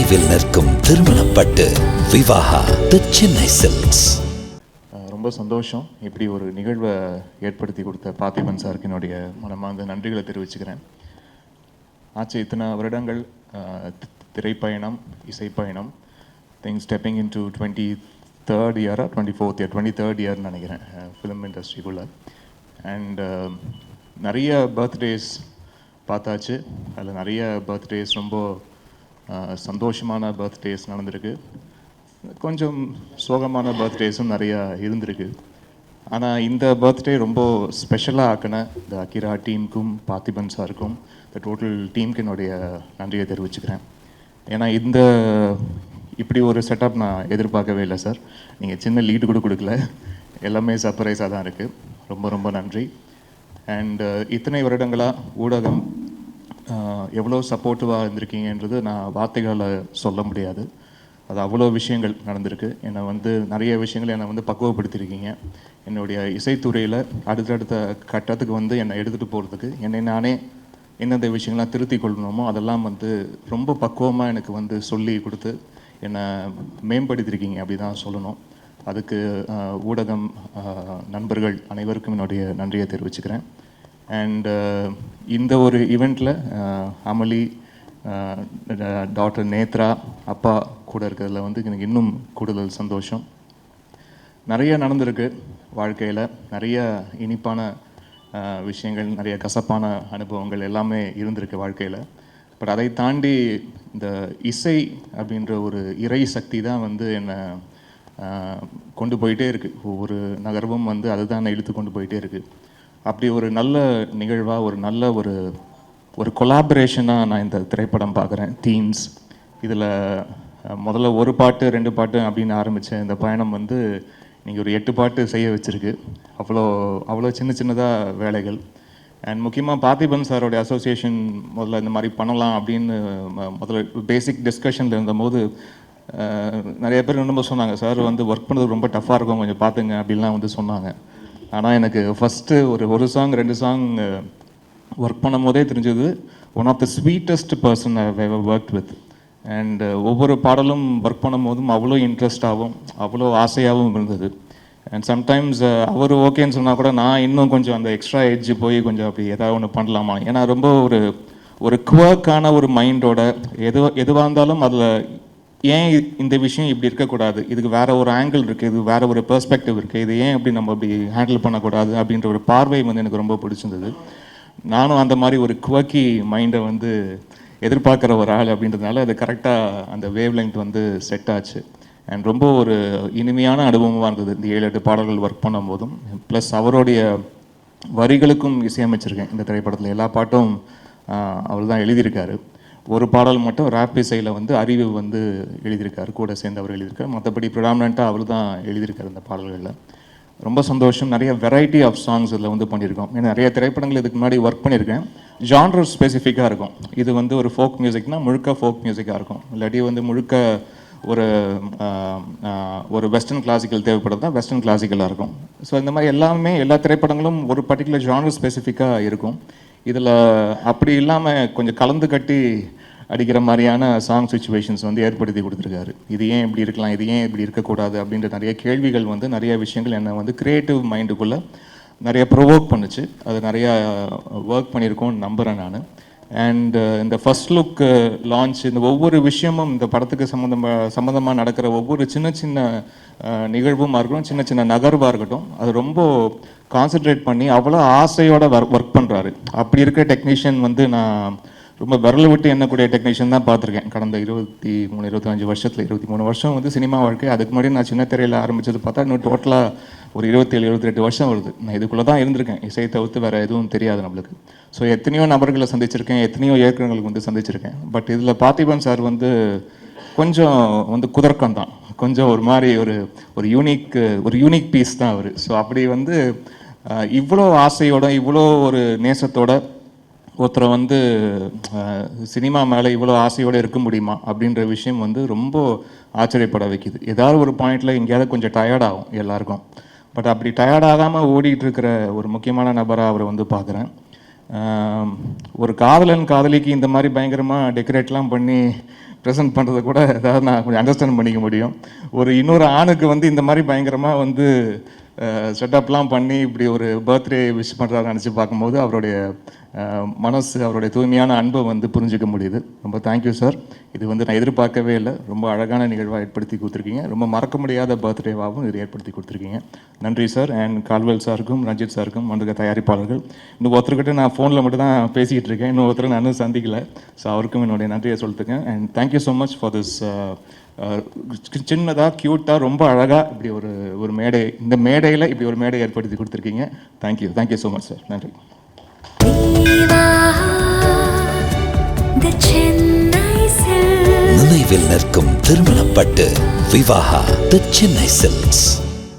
தொலைவில் நிற்கும் திருமணப்பட்டு விவாகா தி சென்னை சில்க்ஸ். ரொம்ப சந்தோஷம். இப்படி ஒரு நிகழ்வை ஏற்படுத்தி கொடுத்த பார்த்திபன் சாருக்கு என்னுடைய மனமார்ந்த நன்றிகளை தெரிவிச்சுக்கிறேன். ஆச்சு இத்தனை வருடங்கள் திரைப்பயணம், இசைப்பயணம், think stepping into 23rd இயரா 24th இயர் 23rd இயர்னு நினைக்கிறேன் ஃபிலிம் இண்டஸ்ட்ரிக்குள்ளே. அண்ட் நிறைய பர்த்டேஸ் பார்த்தாச்சு. அதில் நிறைய பர்த்டேஸ் ரொம்ப சந்தோஷமான பர்த்டேஸ் நடந்திருக்கு, கொஞ்சம் சோகமான பர்த்டேஸும் நிறையா இருந்திருக்கு. ஆனால் இந்த பர்த்டே ரொம்ப ஸ்பெஷலாக ஆக்கின இந்த அகிரா டீமுக்கும் பார்த்திபன் சாருக்கும் இந்த டோட்டல் டீமுக்கு என்னுடைய நன்றியை தெரிவிச்சுக்கிறேன். ஏன்னா இப்படி ஒரு செட்டப் நான் எதிர்பார்க்கவே இல்லை சார். நீங்கள் சின்ன லீடு கூட கொடுக்கல, எல்லாமே சர்ப்ரைஸாக தான் இருக்குது. ரொம்ப ரொம்ப நன்றி. அண்ட் இத்தனை வருடங்களாக ஊடகம் எவ்வளோ சப்போர்ட்டிவாக இருந்திருக்கீங்கன்றது நான் வார்த்தைகளில் சொல்ல முடியாது. அது அவ்வளோ விஷயங்கள் நடந்திருக்கு. என்னை நிறைய விஷயங்கள் என்னை பக்குவப்படுத்தியிருக்கீங்க. என்னுடைய இசைத்துறையில் அடுத்தடுத்த கட்டத்துக்கு என்னை எடுத்துகிட்டு போகிறதுக்கு என்னை நானே எந்தெந்த விஷயங்கள்லாம் திருத்தி கொள்ளணுமோ அதெல்லாம் ரொம்ப பக்குவமாக எனக்கு சொல்லி கொடுத்து என்னை மேம்படுத்தியிருக்கீங்க, அப்படி தான் சொல்லணும். அதுக்கு ஊடகம் நண்பர்கள் அனைவருக்கும் என்னுடைய நன்றியை தெரிவிச்சுக்கிறேன். அண்ட் இந்த ஒரு ஈவெண்ட்டில் அமளி, டாக்டர் நேத்ரா அப்பா கூட இருக்கிறதுல எனக்கு இன்னும் கூடுதல் சந்தோஷம். நிறைய நடந்திருக்கு வாழ்க்கையில், நிறைய இனிப்பான விஷயங்கள், நிறைய கசப்பான அனுபவங்கள் எல்லாமே இருந்திருக்கு வாழ்க்கையில். பட் அதை தாண்டி இந்த இசை அப்படின்ற ஒரு இறை சக்தி தான் என்னை கொண்டு போயிட்டே இருக்குது. ஒவ்வொரு நகர்வும் அதுதான் என்னை இழுத்து கொண்டு போயிட்டே இருக்குது. அப்படி ஒரு நல்ல நிகழ்வாக, ஒரு நல்ல ஒரு கொலாபரேஷனாக நான் இந்த திரைப்படம் பார்க்குறேன். தீம்ஸ் இதில் முதல்ல ஒரு பாட்டு 2 பாட்டு அப்படின்னு ஆரம்பித்த இந்த பயணம் நீங்கள் ஒரு 8 பாட்டு செய்ய வச்சுருக்கு. அவ்வளோ சின்னதாக வேலைகள். அண்ட் முக்கியமாக பார்த்திபன் சாரோடைய அசோசியேஷன் முதல்ல இந்த மாதிரி பண்ணலாம் அப்படின்னு முதல்ல பேசிக் டிஸ்கஷனில் இருந்தபோது நிறைய பேர் ரொம்ப சொன்னாங்க, சார் ஒர்க் பண்ணுறது ரொம்ப டஃப்பாக இருக்கும், கொஞ்சம் பார்த்துங்க அப்படின்லாம் சொன்னாங்க. ஆனால் எனக்கு ஃபஸ்ட்டு ஒரு சாங் 2 சாங் ஒர்க் பண்ணும் போதே தெரிஞ்சது one of the sweetest person I ever worked with. And ஒவ்வொரு பாடலும் ஒர்க் பண்ணும் போதும் அவ்வளோ இன்ட்ரெஸ்டாகவும் அவ்வளோ ஆசையாகவும் இருந்தது. அண்ட் சம்டைம்ஸ் அவர் ஓகேன்னு சொன்னால் கூட நான் இன்னும் கொஞ்சம் அந்த எக்ஸ்ட்ரா எட்ஜ் போய் கொஞ்சம் அப்படி ஏதாவது ஒன்று பண்ணலாமா, ஏன்னா ரொம்ப ஒரு குவர்க்கான ஒரு மைண்டோட எதுவாக இருந்தாலும் அதில் ஏன் இந்த விஷயம் இப்படி இருக்கக்கூடாது, இதுக்கு வேறு ஒரு ஆங்கிள் இருக்குது, இது வேறு ஒரு பெர்ஸ்பெக்டிவ் இருக்குது, இது ஏன் இப்படி நம்ம அப்படி ஹேண்டில் பண்ணக்கூடாது அப்படின்ற ஒரு பார்வை எனக்கு ரொம்ப பிடிச்சிருந்தது. நானும் அந்த மாதிரி ஒரு குவர்க்கி மைண்டை எதிர்பார்க்குற ஒரு ஆள் அப்படின்றதுனால அது கரெக்டாக அந்த வேவ் லெங்த் செட் ஆச்சு. அண்ட் ரொம்ப ஒரு இனிமையான அனுபவமாக இருந்தது இந்த 7-8 பாடல்கள் ஒர்க் பண்ணும் போதும். ப்ளஸ் அவருடைய வரிகளுக்கும் இசையமைச்சிருக்கேன் இந்த திரைப்படத்தில். எல்லா பாட்டும் அவர் தான் எழுதியிருக்காரு. ஒரு பாடல் மட்டும் ரேப் இசையில் அறிவு எழுதியிருக்காரு, கூட சேர்ந்து அவர் எழுதியிருக்காரு. மற்றபடி ப்ரிடாமினண்ட்டாக அவர் தான் எழுதியிருக்காரு இந்த பாடல்களில். ரொம்ப சந்தோஷம். நிறைய வெரைட்டி ஆஃப் சாங்ஸ் இதில் பண்ணியிருக்கோம். ஏன்னா நிறைய திரைப்படங்கள் இதுக்கு முன்னாடி ஒர்க் பண்ணியிருக்கேன். ஜான்ரர் ஸ்பெசிஃபிக்காக இருக்கும். இது ஒரு ஃபோக் மியூசிக்னால் முழுக்க ஃபோக் மியூசிக்காக இருக்கும், இல்லாட்டி முழுக்க ஒரு வெஸ்டர்ன் கிளாசிக்கல் தேவைப்படுறது தான் வெஸ்டர்ன் கிளாசிக்கலாக இருக்கும். ஸோ இந்த மாதிரி எல்லா திரைப்படங்களும் ஒரு பர்டிகுலர் ஜானர் ஸ்பெசிஃபிக்காக இருக்கும். இதில் அப்படி இல்லாமல் கொஞ்சம் கலந்து கட்டி அடிக்கிற மாதிரியான சாங் சுச்சுவேஷன்ஸ் ஏற்படுத்தி கொடுத்துருக்காரு. இது ஏன் இப்படி இருக்கலாம், இது ஏன் இப்படி இருக்கக்கூடாது அப்படின்ற நிறைய கேள்விகள் நிறைய விஷயங்கள் என்னை கிரியேட்டிவ் மைண்டுக்குள்ளே நிறைய ப்ரொவோக் பண்ணுச்சு. அது நிறையா ஒர்க் பண்ணியிருக்கோன்னு நம்புகிறேன் நான். அண்ட் இந்த ஃபர்ஸ்ட் லுக் லான்ச், இந்த ஒவ்வொரு விஷயமும் இந்த படத்துக்கு சம்மந்தமாக நடக்கிற ஒவ்வொரு சின்ன நிகழ்வும் இருக்கட்டும், சின்ன நகர்வாக இருக்கட்டும், அது ரொம்ப கான்சென்ட்ரேட் பண்ணி அவ்வளோ ஆசையோடு ஒர்க் பண்ணுறாரு. அப்படி இருக்க டெக்னீஷியன் நான் ரொம்ப விரல் விட்டு எண்ணக்கூடிய டெக்னீஷியன் தான் பார்த்துருக்கேன் கடந்த 23-25 வருஷத்தில். 23 வருஷம் சினிமா வாழ்க்கை. அதுக்கு முன்னாடி நான் சின்ன திரையில் ஆரம்பித்தது பார்த்தா இன்னும் டோட்டலாக ஒரு 27-28 வருஷம் வருது. நான் இதுக்குள்ளே தான் இருந்திருக்கேன், இசையை தவிர்த்து வேறு எதுவும் தெரியாது நம்மளுக்கு. ஸோ எத்தனையோ நபர்களை சந்திச்சிருக்கேன், எத்தனையோ இயக்குநர்களுக்கு சந்திச்சிருக்கேன். பட் இதில் பார்த்திபன் சார் கொஞ்சம் குதர்க்கம் தான், கொஞ்சம் ஒரு மாதிரி ஒரு யூனிக் பீஸ் தான் அவர். ஸோ அப்படி இவ்வளோ ஆசையோட இவ்வளோ ஒரு நேசத்தோட ஒருத்தரை சினிமா மேலே இவ்வளோ ஆசையோடு இருக்க முடியுமா அப்படின்ற விஷயம் ரொம்ப ஆச்சரியப்பட வைக்குது. ஏதாவது ஒரு பாயிண்டில் எங்கேயாவது கொஞ்சம் டயர்டாகும் எல்லாருக்கும். பட் அப்படி டயர்டாகாமல் ஓடிட்டு இருக்கிற ஒரு முக்கியமான நபராக அவரை பார்க்குறேன். ஒரு காதலன் காதலிக்கு இந்த மாதிரி பயங்கரமாக டெக்கரேட்லாம் பண்ணி ப்ரெசென்ட் பண்ணுறதை கூட ஏதாவது நான் கொஞ்சம் அண்டர்ஸ்டாண்ட் பண்ணிக்க முடியும். இன்னொரு ஆணுக்கு வந்து இந்த மாதிரி பயங்கரமாக வந்து செட்டப்லாம் பண்ணி இப்படி ஒரு பர்த்டே விஷ் பண்ணுறாரு நினச்சி பார்க்கும்போது அவருடைய மனசு, அவருடைய தூய்மையான அன்பை வந்து புரிஞ்சிக்க முடியுது. ரொம்ப தேங்க்யூ சார். இது வந்து நான் எதிர்பார்க்கவே இல்லை. ரொம்ப அழகான நிகழ்வாக ஏற்படுத்தி கொடுத்துருக்கீங்க. ரொம்ப மறக்க முடியாத பர்த்டேவாகவும் இது ஏற்படுத்தி கொடுத்துருக்கீங்க. நன்றி சார். அண்ட் கால்வெல் சாருக்கும் ரஞ்சித் சாருக்கும் வந்திருக்க தயாரிப்பாளர்கள். இன்னும் ஒருத்தர்கிட்ட நான் ஃபோனில் மட்டும் தான் பேசிக்கிட்டு இருக்கேன். இன்னும் ஒருத்தர் நான் சந்திக்கலை. ஸோ அவருக்கும் என்னுடைய நன்றியை சொல்லிட்டுருக்கேன். And thank you so much for this சின்னதாக க்யூட்டாக ரொம்ப அழகாக இப்படி ஒரு மேடை, இந்த மேடையில் இப்படி ஒரு மேடை ஏற்படுத்தி கொடுத்துருக்கீங்க. Thank you so much sir. நன்றி. நினைவில் நிற்கும் திருமணப்பட்டு விவாகா தி சென்னை சில்க்ஸ்.